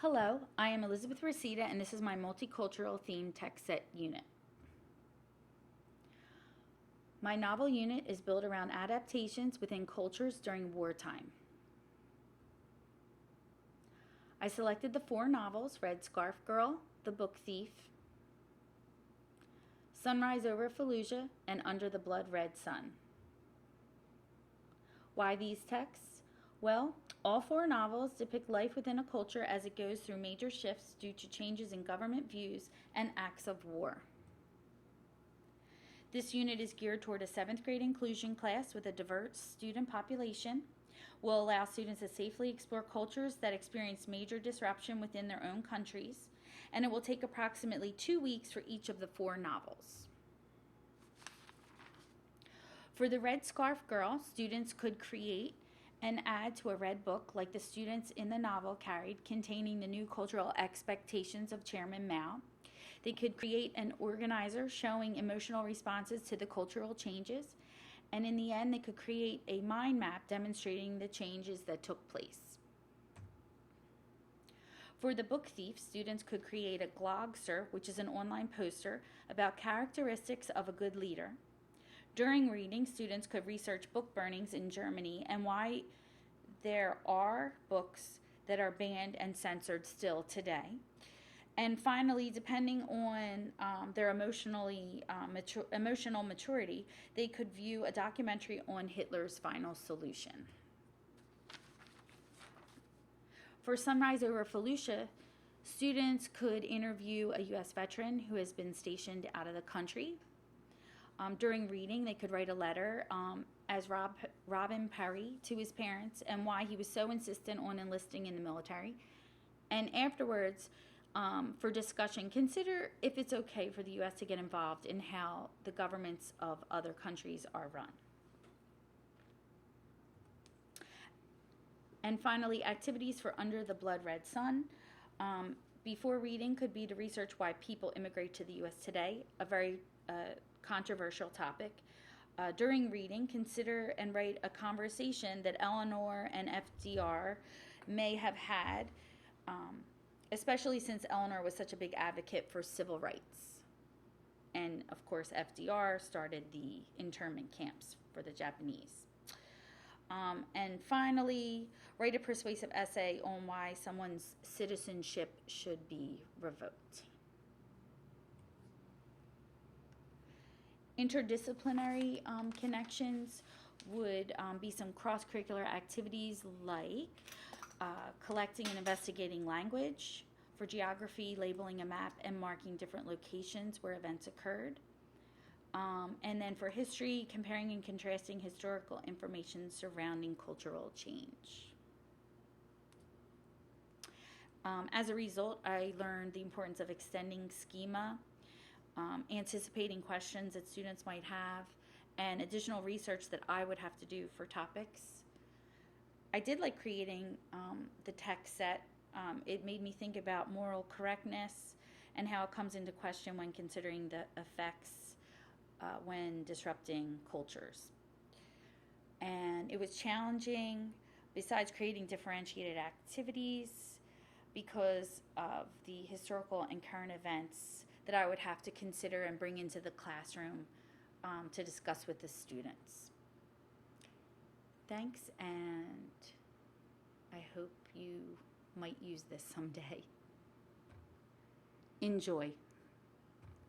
Hello, I am Elizabeth Reseda, and this is my multicultural theme text set unit. My novel unit is built around adaptations within cultures during wartime. I selected the 4 novels: Red Scarf Girl, The Book Thief, Sunrise Over Fallujah, and Under the Blood Red Sun. Why these texts? Well, all 4 novels depict life within a culture as it goes through major shifts due to changes in government views and acts of war. This unit is geared toward a 7th grade inclusion class with a diverse student population, will allow students to safely explore cultures that experience major disruption within their own countries, and it will take approximately 2 weeks for each of the 4 novels. For the Red Scarf Girl, students could create and add to a red book like the students in the novel carried, containing the new cultural expectations of Chairman Mao. They could create an organizer showing emotional responses to the cultural changes, and in the end they could create a mind map demonstrating the changes that took place. For the Book Thief, students could create a glogster, which is an online poster about characteristics of a good leader. During reading, students could research book burnings in Germany and why there are books that are banned and censored still today. And finally, depending on their emotional maturity, they could view a documentary on Hitler's final solution. For Sunrise Over Fallujah, students could interview a U.S. veteran who has been stationed out of the country. During reading, they could write a letter as Robin Perry to his parents and why he was so insistent on enlisting in the military. And afterwards, for discussion, consider if it's okay for the U.S. to get involved in how the governments of other countries are run. And finally, activities for Under the Blood Red Sun. Before reading could be to research why people immigrate to the U.S. today, a very controversial topic. During reading, consider and write a conversation that Eleanor and FDR may have had, especially since Eleanor was such a big advocate for civil rights. And of course, FDR started the internment camps for the Japanese. And finally, write a persuasive essay on why someone's citizenship should be revoked. Interdisciplinary connections would be some cross-curricular activities like collecting and investigating language. For geography, labeling a map and marking different locations where events occurred. And then for history, comparing and contrasting historical information surrounding cultural change. As a result, I learned the importance of extending schema, anticipating questions that students might have, and additional research that I would have to do for topics. I did like creating the text set. It made me think about moral correctness and how it comes into question when considering the effects when disrupting cultures. And it was challenging, besides creating differentiated activities, because of the historical and current events that I would have to consider and bring into the classroom to discuss with the students. Thanks, and I hope you might use this someday. Enjoy.